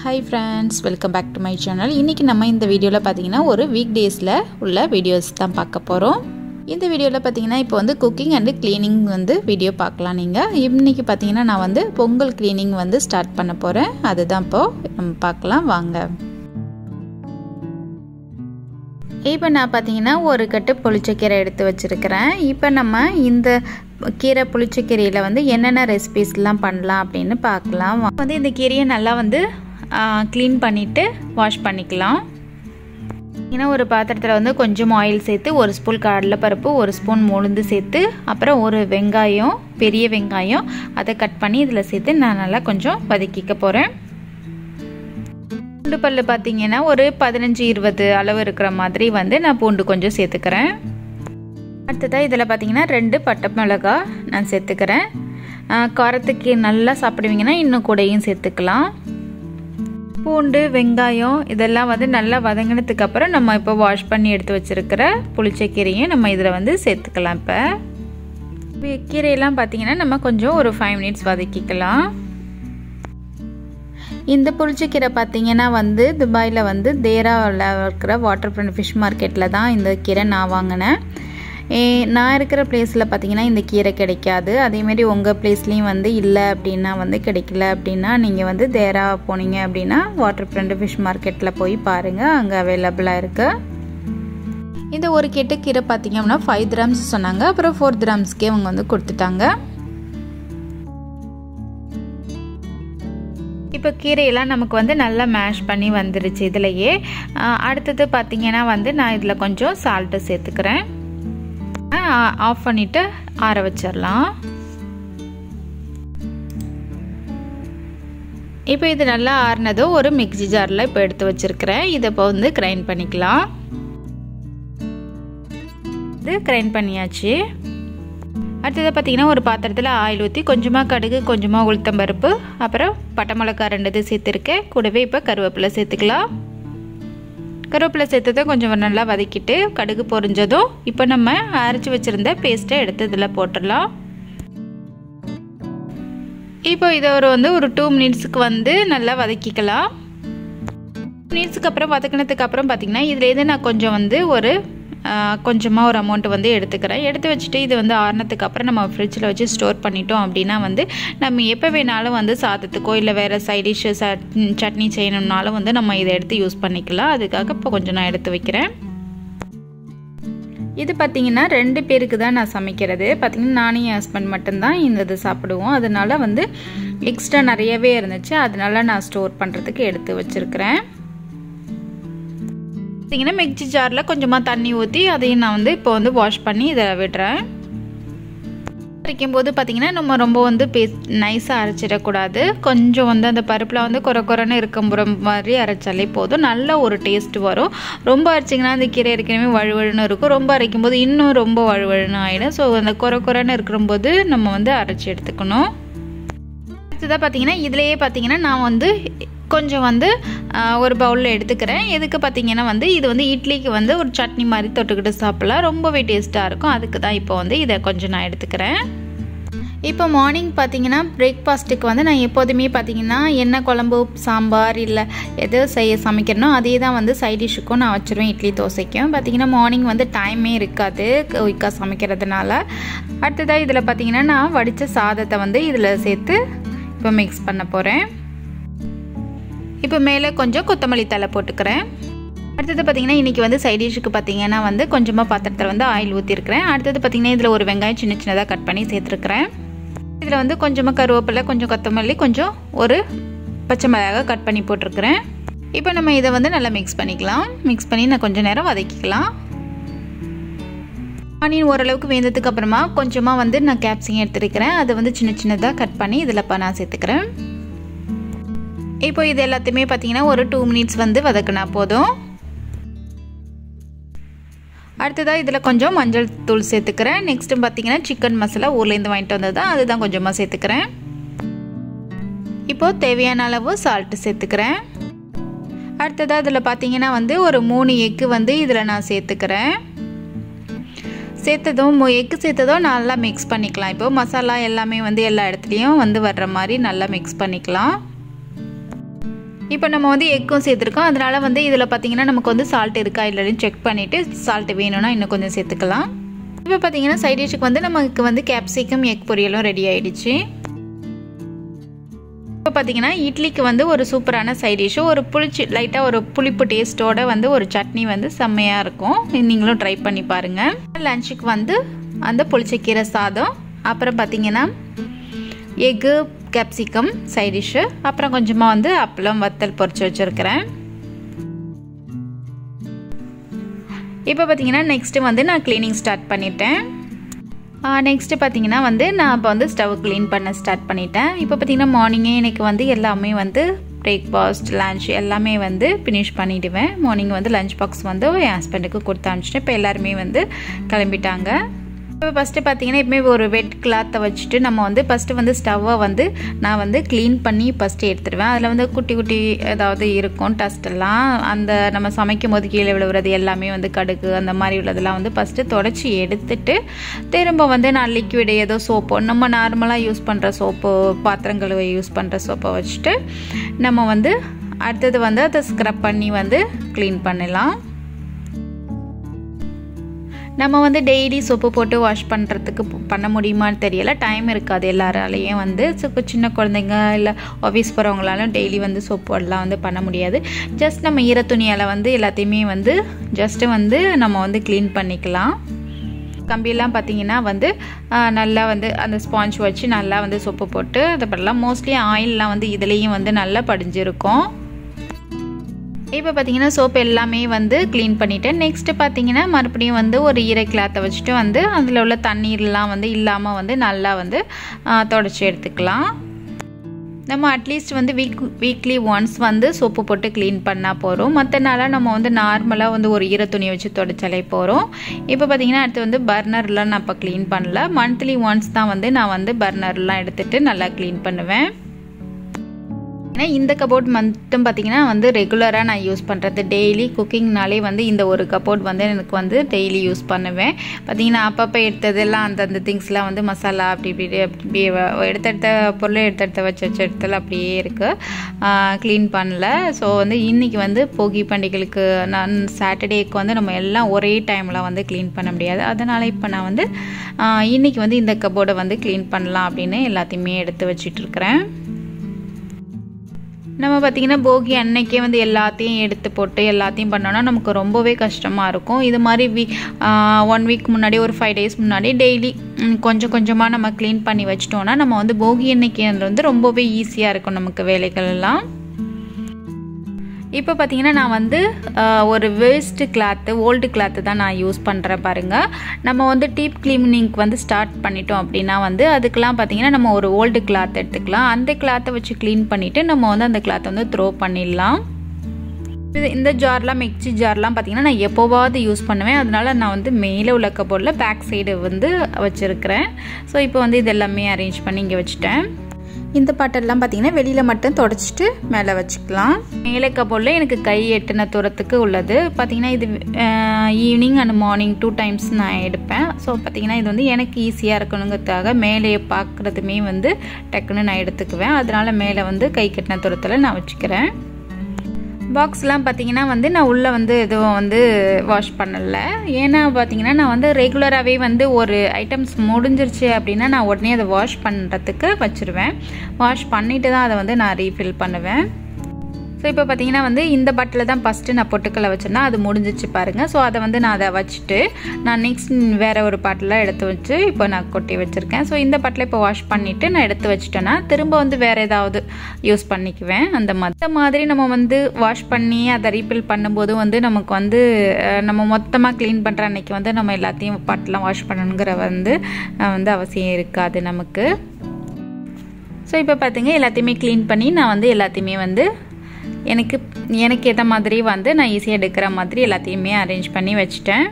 Hi friends, welcome back to my channel. இன்னைக்கு நம்ம இந்த வீடியோல பாத்தீங்கன்னா ஒரு வீக் டேஸ்ல உள்ள வீடியோஸ் தான் பார்க்க போறோம். இந்த வீடியோல பாத்தீங்கன்னா இப்போ வந்து குக்கிங் அண்ட் க்ளீனிங் வந்து வீடியோ பார்க்கலாம் நீங்க. இன்னைக்கு பாத்தீங்கன்னா நான் வந்து பொங்கல் க்ளீனிங் வந்து ஸ்டார்ட் பண்ண போறேன். அதுதான் இப்போ நம்ம பார்க்கலாம் வாங்க. இப்போ நான் பாத்தீங்கன்னா ஒரு கட்டு புளிச்ச கீரை எடுத்து வச்சிருக்கேன். இப்போ நம்ம இந்த கீரை புளிச்ச கீரையில வந்து என்னென்ன ரெசிபீஸ்லாம் பண்ணலாம் அப்படினு பார்க்கலாம். வந்து இந்த கீரையை நல்லா வந்து க்ளீன் பண்ணிட்டு வாஷ் பண்ணிக்கலாம். ஏன்னா ஒரு பாத்திரத்தில் வந்து கொஞ்சம் ஆயில் சேர்த்து ஒரு ஸ்பூன் கடலைப்பருப்பு ஒரு ஸ்பூன் உளுந்து சேர்த்து அப்புறம் ஒரு வெங்காயம் பெரிய வெங்காயம் அதை கட் பண்ணி இதில் சேர்த்து நான் நல்லா கொஞ்சம் வதக்கிக்க போகிறேன். பூண்டு பல்லு பார்த்தீங்கன்னா ஒரு 15-20 அளவு இருக்கிற மாதிரி வந்து நான் பூண்டு கொஞ்சம் சேர்த்துக்கிறேன். அடுத்ததாக இதில் பார்த்தீங்கன்னா 2 பட்டை மிளகா நான் சேர்த்துக்கிறேன். காரத்துக்கு நல்லா சாப்பிடுவீங்கன்னா இன்னும் கூடயும் சேர்த்துக்கலாம். பூண்டு வெங்காயம் இதெல்லாம் வந்து நல்லா வதங்கினதுக்கு அப்புறம் நம்ம இப்போ வாஷ் பண்ணி எடுத்து வச்சிருக்கிற புளிச்சக்கீரையும் நம்ம இதில் வந்து சேர்த்துக்கலாம். இப்போ கீரையெல்லாம் பார்த்தீங்கன்னா நம்ம கொஞ்சம் ஒரு 5 மினிட்ஸ் வதக்கிக்கலாம். இந்த புளிச்சக்கீரை பார்த்தீங்கன்னா வந்து துபாயில் வந்து தேராவில் இருக்கிற வாட்டர் ஃப்ரண்ட் ஃபிஷ் மார்க்கெட்டில் தான் இந்த கீரை நான் வாங்கினேன். நான் இருக்கிற பிளேஸில் பார்த்தீங்கன்னா இந்த கீரை கிடைக்காது. அதேமாரி உங்கள் பிளேஸ்லேயும் வந்து இல்லை அப்படின்னா வந்து கிடைக்கல அப்படின்னா நீங்கள் வந்து தேரா போனீங்க அப்படின்னா வாட்டர் ஃப்ரண்ட் ஃபிஷ் மார்க்கெட்டில் போய் பாருங்கள், அங்கே அவைலபிளாக இருக்குது. இந்த ஒரு கெட்டு கீரை பார்த்தீங்க அப்படின்னா 5 கிராம்ஸ் சொன்னாங்க. அப்புறம் 4 கிராம்ஸ்க்கே அவங்க வந்து கொடுத்துட்டாங்க. இப்போ கீரையெல்லாம் நமக்கு வந்து நல்லா மேஷ் பண்ணி வந்துருச்சு இதுலையே. அடுத்தது பார்த்தீங்கன்னா வந்து நான் இதில் கொஞ்சம் சால்ட்டு சேர்த்துக்கிறேன். ஆஃப் பண்ணிவிட்டு ஆற வச்சிடலாம். இப்போ இது நல்லா ஆறினதும் ஒரு மிக்ஸி ஜாரில் இப்போ எடுத்து வச்சிருக்கிறேன். இதை இப்போ வந்து கிரைண்ட் பண்ணிக்கலாம். இது கிரைண்ட் பண்ணியாச்சு. அடுத்தது பார்த்தீங்கன்னா ஒரு பாத்திரத்தில் ஆயில் ஊற்றி கொஞ்சமாக கடுகு கொஞ்சமாக உளுத்தம்பருப்பு அப்புறம் பட்டை மிளகா 2 சேர்த்துருக்கேன். கூடவே இப்போ கருவேப்பிலை சேர்த்துக்கலாம். கருவேப்பிலை சேர்த்ததும் கொஞ்சம் நல்லா வதக்கிட்டு கடுகு பொரிஞ்சதும் இப்போ நம்ம அரைச்சி வச்சுருந்த பேஸ்ட்டை எடுத்து இதில் போட்டுடலாம். இப்போ இதை ஒரு 2 மினிட்ஸுக்கு வந்து நல்லா வதக்கிக்கலாம். 2 மினிட்ஸுக்கு அப்புறம் வதக்கினதுக்கு அப்புறம் பார்த்தீங்கன்னா இதுலேருந்து நான் கொஞ்சம் வந்து கொஞ்சமாக ஒரு அமௌண்ட் வந்து எடுத்து வச்சுட்டு இது வந்து ஆறுனதுக்கு அப்புறம் நம்ம ஃப்ரிட்ஜில் வச்சு ஸ்டோர் பண்ணிட்டோம் அப்படின்னா வந்து நம்ம எப்போ வேணாலும் வந்து சாதத்துக்கோ இல்லை வேறு சைட் டிஷ்ஷு சட்னி செய்யணும்னாலும் வந்து நம்ம இதை எடுத்து யூஸ் பண்ணிக்கலாம். அதுக்காக இப்போ கொஞ்சம் நான் எடுத்து வைக்கிறேன். இது பார்த்திங்கன்னா 2 பேருக்கு தான் நான் சமைக்கிறது. பார்த்திங்கன்னா நானும் என் ஹஸ்பண்ட் மட்டும்தான் இந்த இது சாப்பிடுவோம். அதனால வந்து எக்ஸ்ட்ரா நிறையவே இருந்துச்சு. அதனால நான் ஸ்டோர் பண்ணுறதுக்கு எடுத்து வச்சுருக்கிறேன். பார்த்தீங்கன்னா மிக்ஸி ஜாரில் கொஞ்சமாக தண்ணி ஊற்றி அதையும் நான் வந்து இப்போ வந்து வாஷ் பண்ணி இதை விடுறேன். அரைக்கும்போது பார்த்தீங்கன்னா நம்ம ரொம்ப வந்து நைஸாக அரைச்சிடக்கூடாது. கொஞ்சம் வந்து அந்த பருப்பில் வந்து குறைன்னு இருக்குற மாதிரி அரைச்சாலே போதும். நல்ல ஒரு டேஸ்ட் வரும். ரொம்ப அரைச்சிங்கன்னா அந்த கீரை ஏற்கனவே வழுவழுன்னு இருக்கும். ரொம்ப அரைக்கும்போது இன்னும் ரொம்ப வழுவழுன்னு ஆகிடும். ஸோ அந்த குறைன்னு இருக்கும்போது நம்ம வந்து அரைச்சி எடுத்துக்கணும். அடுத்ததாக பார்த்தீங்கன்னா இதுலேயே பார்த்தீங்கன்னா நான் வந்து கொஞ்சம் வந்து ஒரு பவுலில் எடுத்துக்கிறேன். எதுக்கு பார்த்தீங்கன்னா வந்து இது வந்து இட்லிக்கு வந்து ஒரு சட்னி மாதிரி தொட்டுக்கிட்டு சாப்பிடலாம். ரொம்பவே டேஸ்ட்டாக இருக்கும். அதுக்கு தான் இப்போ வந்து இதை கொஞ்சம் நான் எடுத்துக்கிறேன். இப்போ மார்னிங் பார்த்தீங்கன்னா பிரேக்ஃபாஸ்ட்டுக்கு வந்து நான் எப்போதுமே பார்த்தீங்கன்னா என்ன குழம்பு சாம்பார் இல்லை எது சமைக்கிறனோ அதே தான் வந்து சைட் டிஷ்ஷுக்கும் நான் வச்சுருவேன். இட்லி தோசைக்கும் பார்த்தீங்கன்னா மார்னிங் வந்து டைமே இருக்காது குயிக்காக சமைக்கிறதுனால. அடுத்ததாக இதில் பார்த்தீங்கன்னா நான் வடித்த சாதத்தை வந்து இதில் சேர்த்து இப்போ மிக்ஸ் பண்ண போகிறேன். இப்போ மேலே கொஞ்சம் கொத்தமல்லி தழை போட்டுக்கிறேன். அடுத்தது பார்த்திங்கன்னா இன்றைக்கி வந்து சைட் டிஷ்ஷுக்கு பார்த்திங்கன்னா வந்து கொஞ்சமாக பாத்திரத்தில் வந்து ஆயில் ஊற்றிருக்கிறேன். அடுத்தது பார்த்திங்கன்னா இதில் ஒரு வெங்காயம் சின்னதாக கட் பண்ணி சேர்த்துருக்குறேன். இதில் வந்து கொஞ்சமாக கருவேப்பிலை கொஞ்சம் கொத்தமல்லி கொஞ்சம் ஒரு பச்சை மிளகாய் கட் பண்ணி போட்டிருக்கிறேன். இப்போ நம்ம இதை வந்து நல்லா மிக்ஸ் பண்ணிக்கலாம். மிக்ஸ் பண்ணி நான் கொஞ்சம் நேரம் வதக்கிக்கலாம். ஆனியன் ஓரளவுக்கு வெந்ததுக்கு அப்புறமா கொஞ்சமாக வந்து நான் கேப்சிகம் எடுத்துருக்கிறேன். அதை வந்து சின்னதாக கட் பண்ணி இதில் நான் சேர்த்துக்கிறேன். இப்போ இது எல்லாத்தையுமே பார்த்தீங்கன்னா ஒரு 2 மினிட்ஸ் வந்து வதக்கினா போதும். அடுத்ததாக இதில் கொஞ்சம் மஞ்சள் தூள் சேர்த்துக்கிறேன். நெக்ஸ்ட்டு பார்த்தீங்கன்னா சிக்கன் மசாலா ஊர்லேருந்து வாங்கிட்டு வந்தது தான், அதுதான் கொஞ்சமாக சேர்த்துக்கிறேன். இப்போது தேவையான அளவு சால்ட்டு சேர்த்துக்கிறேன். அடுத்ததாக இதில் பார்த்தீங்கன்னா வந்து ஒரு 3 எக்கு வந்து இதில் நான் சேர்த்துக்கிறேன். எக்கு சேர்த்ததும் நல்லா மிக்ஸ் பண்ணிக்கலாம். இப்போது மசாலா எல்லாமே வந்து எல்லா இடத்துலையும் வந்து வர்ற மாதிரி நல்லா மிக்ஸ் பண்ணிக்கலாம். இப்போ நம்ம வந்து எக்கும் சேர்த்துருக்கோம். அதனால வந்து இதில் பார்த்தீங்கன்னா நமக்கு வந்து சால்ட் இருக்கா இல்லைன்னு செக் பண்ணிவிட்டு சால்ட் வேணும்னா இன்னும் கொஞ்சம் சேர்த்துக்கலாம். இப்போ பார்த்தீங்கன்னா சைட் டிஷ்ஷுக்கு வந்து நமக்கு வந்து கேப்சிகம் எக் பொரியலும் ரெடி ஆகிடுச்சு. இப்போ பார்த்தீங்கன்னா இட்லிக்கு வந்து ஒரு சூப்பரான சைட் டிஷ்ஷு, ஒரு லைட்டாக ஒரு புளிப்பு டேஸ்ட்டோட வந்து ஒரு சட்னி வந்து செம்மையாக இருக்கும். நீங்களும் ட்ரை பண்ணி பாருங்கள். லஞ்சுக்கு வந்து அந்த புளிச்சக்கீரை சாதம், அப்புறம் பார்த்தீங்கன்னா எக்கு கேப்சிகம் சைட் டிஷ்ஷு, அப்புறம் கொஞ்சமாக வந்து அப்பளம் வத்தல் பொரிச்சு வச்சுருக்கிறேன். இப்போ பார்த்தீங்கன்னா நெக்ஸ்ட்டு வந்து நான் க்ளீனிங் ஸ்டார்ட் பண்ணிட்டேன். நெக்ஸ்ட்டு பார்த்தீங்கன்னா வந்து நான் இப்போ வந்து ஸ்டவ் க்ளீன் பண்ண ஸ்டார்ட் பண்ணிட்டேன். இப்போ பார்த்தீங்கன்னா மார்னிங்கே எனக்கு வந்து எல்லாமே வந்து பிரேக்ஃபாஸ்ட் லன்ச் எல்லாமே வந்து ஃபினிஷ் பண்ணிவிடுவேன். மார்னிங் வந்து லஞ்ச் பாக்ஸ் வந்து என் ஹஸ்பண்டுக்கு கொடுத்து அனுப்பிச்சிட்டு இப்போ எல்லாருமே வந்து கிளம்பிட்டாங்க. இப்போ ஃபஸ்ட்டு பார்த்தீங்கன்னா எப்பவுமே ஒரு வெட் கிளாத்தை வச்சுட்டு நம்ம வந்து ஃபஸ்ட்டு வந்து ஸ்டவ்வை வந்து நான் வந்து க்ளீன் பண்ணி ஃபஸ்ட்டு எடுத்துடுவேன். அதில் வந்து குட்டி குட்டி ஏதாவது இருக்கும் டஸ்ட்டெல்லாம், அந்த நம்ம சமைக்கும் போது கீழே விழுவுறது எல்லாமே வந்து கடுகு அந்த மாதிரி உள்ளதெல்லாம் வந்து ஃபஸ்ட்டு தொடச்சி எடுத்துட்டு திரும்ப வந்து நான் லிக்விடு ஏதோ சோப்போ நம்ம நார்மலாக யூஸ் பண்ணுற சோப்பு பாத்திரங்கள் யூஸ் பண்ணுற சோப்பை வச்சுட்டு நம்ம வந்து அடுத்தது வந்து அதை ஸ்க்ரப் பண்ணி வந்து க்ளீன் பண்ணலாம். நம்ம வந்து டெய்லி சோப்பு போட்டு வாஷ் பண்ணுறதுக்கு பண்ண முடியுமான்னு தெரியல, டைம் இருக்காது எல்லாராலையும் வந்து. சின்ன குழந்தைங்க இல்லை ஆஃபீஸ் போகிறவங்களாலும் டெய்லி வந்து சோப்பு போடலாம் வந்து பண்ண முடியாது. ஜஸ்ட் நம்ம ஈர துணியால் வந்து எல்லாத்தையுமே வந்து ஜஸ்ட்டு வந்து நம்ம வந்து க்ளீன் பண்ணிக்கலாம். கம்பியெல்லாம் பார்த்தீங்கன்னா வந்து நல்லா வந்து அந்த ஸ்பாஞ்ச் வச்சு நல்லா வந்து சோப்பு போட்டு அதை பண்ணலாம். மோஸ்ட்லி ஆயிலெலாம் வந்து இதுலேயும் வந்து நல்லா படிஞ்சிருக்கும். இப்போ பார்த்தீங்கன்னா சோப்பு எல்லாமே வந்து க்ளீன் பண்ணிவிட்டேன். நெக்ஸ்ட்டு பார்த்தீங்கன்னா மறுபடியும் வந்து ஒரு ஈர கிளாத்தை வச்சுட்டு வந்து அதில் உள்ள தண்ணீர்லாம் வந்து இல்லாமல் வந்து நல்லா வந்து தொடச்சி எடுத்துக்கலாம். நம்ம அட்லீஸ்ட் வந்து வீக்லி ஒன்ஸ் வந்து சோப்பு போட்டு க்ளீன் பண்ணால் போகிறோம். மற்ற நாளாக நம்ம வந்து நார்மலாக வந்து ஒரு ஈர துணியை வச்சு தொடச்சாலே போகிறோம். இப்போ பார்த்தீங்கன்னா அடுத்து வந்து பர்னர்லாம் நான் இப்போ க்ளீன் பண்ணல. மந்த்லி ஒன்ஸ் தான் வந்து நான் வந்து பர்னர்லாம் எடுத்துகிட்டு நல்லா க்ளீன் பண்ணுவேன். ஏன்னா இந்த கபோர்ட் மட்டும் பார்த்தீங்கன்னா வந்து ரெகுலராக நான் யூஸ் பண்ணுறது, டெய்லி குக்கிங்னாலே வந்து இந்த ஒரு கபோர்ட் வந்து எனக்கு வந்து டெய்லி யூஸ் பண்ணுவேன். பார்த்தீங்கன்னா அப்பப்போ எடுத்ததெல்லாம் அந்தந்த திங்ஸ்லாம் வந்து மசாலா அப்படி எடுத்தெடுத்த பொருளை எடுத்தெடுத்த வச்ச இடத்துல அப்படியே இருக்குது, க்ளீன் பண்ணல. ஸோ வந்து இன்றைக்கி வந்து போகி பண்டிகைகளுக்கு நான் சாட்டர்டேக்கு வந்து நம்ம எல்லாம் ஒரே டைமில் வந்து க்ளீன் பண்ண முடியாது. அதனால் இப்போ நான் வந்து இன்றைக்கி வந்து இந்த கபோர்டை வந்து க்ளீன் பண்ணலாம் அப்படின்னு எல்லாத்தையுமே எடுத்து வச்சிட்ருக்கிறேன். நம்ம பார்த்திங்கன்னா போகி அன்னைக்கே வந்து எல்லாத்தையும் எடுத்து போட்டு எல்லாத்தையும் பண்ணோன்னா நமக்கு ரொம்பவே கஷ்டமாக இருக்கும். இது மாதிரி 1 வீக் முன்னாடி ஒரு 5 days முன்னாடி டெய்லி கொஞ்சம் கொஞ்சமாக நம்ம க்ளீன் பண்ணி வச்சிட்டோன்னா நம்ம வந்து போகி அன்னைக்கு வந்து ரொம்பவே ஈஸியாக இருக்கும் நமக்கு வேலைகள் எல்லாம். இப்போ பார்த்தீங்கன்னா நான் வந்து ஒரு வேஸ்ட்டு கிளாத்து ஓல்டு கிளாத்து தான் நான் யூஸ் பண்ணுறேன் பாருங்கள். நம்ம வந்து டீப் க்ளீனிங்க்கு வந்து ஸ்டார்ட் பண்ணிட்டோம் அப்படின்னா வந்து அதுக்கெலாம் பார்த்தீங்கன்னா நம்ம ஒரு ஓல்டு கிளாத் எடுத்துக்கலாம். அந்த கிளாத்தை வச்சு க்ளீன் பண்ணிவிட்டு நம்ம வந்து அந்த கிளாத்தை வந்து த்ரோ பண்ணிடலாம். இந்த ஜார்லாம் மிக்சி ஜார்லாம் பார்த்தீங்கன்னா நான் எப்போவாவது யூஸ் பண்ணுவேன். அதனால் நான் வந்து மேலே உள்ள கபோர்டில் பேக் சைடு வந்து வச்சுருக்கிறேன். ஸோ இப்போ வந்து இது எல்லாமே அரேஞ்ச் பண்ணி இங்கே வச்சுட்டேன். இந்த பாட்டெல்லாம் பார்த்தீங்கன்னா வெளியில் மட்டும் தொடச்சிட்டு மேலே வச்சுக்கலாம். மேலே கபோர்டில் எனக்கு கை எட்டின தூரத்துக்கு உள்ளது பார்த்தீங்கன்னா இது ஈவினிங் அண்ட் மார்னிங் 2 times நான் எடுப்பேன். ஸோ பார்த்தீங்கன்னா இது வந்து எனக்கு ஈஸியாக இருக்கணுங்கிறதுக்காக மேலே பார்க்குறதுமே வந்து டக்குன்னு நான் எடுத்துக்குவேன். அதனால் மேலே வந்து கை கட்டின தூரத்தில் நான் வச்சுக்கிறேன். பாக்ஸ்லாம் பார்த்தீங்கன்னா வந்து நான் உள்ளே வந்து எதுவும் வந்து வாஷ் பண்ணலை. ஏன்னா பார்த்தீங்கன்னா நான் வந்து ரெகுலராகவே வந்து ஒரு ஐட்டம்ஸ் முடிஞ்சிருச்சு அப்படின்னா நான் உடனே அதை வாஷ் பண்ணுறதுக்கு வச்சுருவேன். வாஷ் பண்ணிவிட்டு தான் அதை வந்து நான் ரீஃபில் பண்ணுவேன். ஸோ இப்போ பார்த்தீங்கன்னா வந்து இந்த பட்டில் தான் ஃபஸ்ட்டு நான் பொட்டுக்கலை வச்சுருந்தேன், அது முடிஞ்சிச்சு பாருங்கள். ஸோ அதை வந்து நான் அதை வச்சுட்டு நான் நெக்ஸ்ட் வேறு ஒரு பாட்டில் எடுத்து வச்சு இப்போ நான் கொட்டி வச்சுருக்கேன். ஸோ இந்த பாட்டில் இப்போ வாஷ் பண்ணிவிட்டு நான் எடுத்து வச்சுட்டேன்னா திரும்ப வந்து வேறு ஏதாவது யூஸ் பண்ணிக்குவேன். அந்த மாதிரி நம்ம வந்து வாஷ் பண்ணி அதை ரீஃபில் பண்ணும்போது வந்து நமக்கு வந்து நம்ம மொத்தமாக க்ளீன் பண்ணுற அன்றைக்கி வந்து நம்ம எல்லாத்தையும் பாட்டெலாம் வாஷ் பண்ணணுங்கிற வந்து அவசியம் இருக்காது நமக்கு. ஸோ இப்போ பார்த்தீங்க எல்லாத்தையுமே க்ளீன் பண்ணி நான் வந்து எல்லாத்தையுமே வந்து எனக்கு ஏற்ற மாதிரி வந்து நான் ஈஸியாக எடுக்கிற மாதிரி எல்லாத்தையுமே அரேஞ்ச் பண்ணி வச்சுட்டேன்.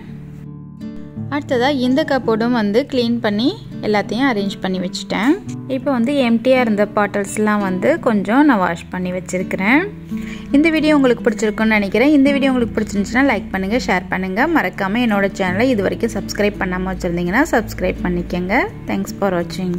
அடுத்ததாக இந்த கப்போர்டும் வந்து க்ளீன் பண்ணி எல்லாத்தையும் அரேஞ்ச் பண்ணி வச்சுட்டேன். இப்போ வந்து எம்டியாக இருந்த பாட்டில்ஸ்லாம் வந்து கொஞ்சம் நான் வாஷ் பண்ணி வச்சுருக்கிறேன். இந்த வீடியோ உங்களுக்கு பிடிச்சிருக்குன்னு நினைக்கிறேன். இந்த வீடியோ உங்களுக்கு பிடிச்சிருந்துச்சுன்னா லைக் பண்ணுங்கள், ஷேர் பண்ணுங்கள். மறக்காமல் என்னோடய சேனலை இது வரைக்கும் சப்ஸ்கிரைப் பண்ணாமல் வச்சுருந்தீங்கன்னா சப்ஸ்கிரைப் பண்ணிக்கோங்க. தேங்க்ஸ் ஃபார் வாட்சிங்.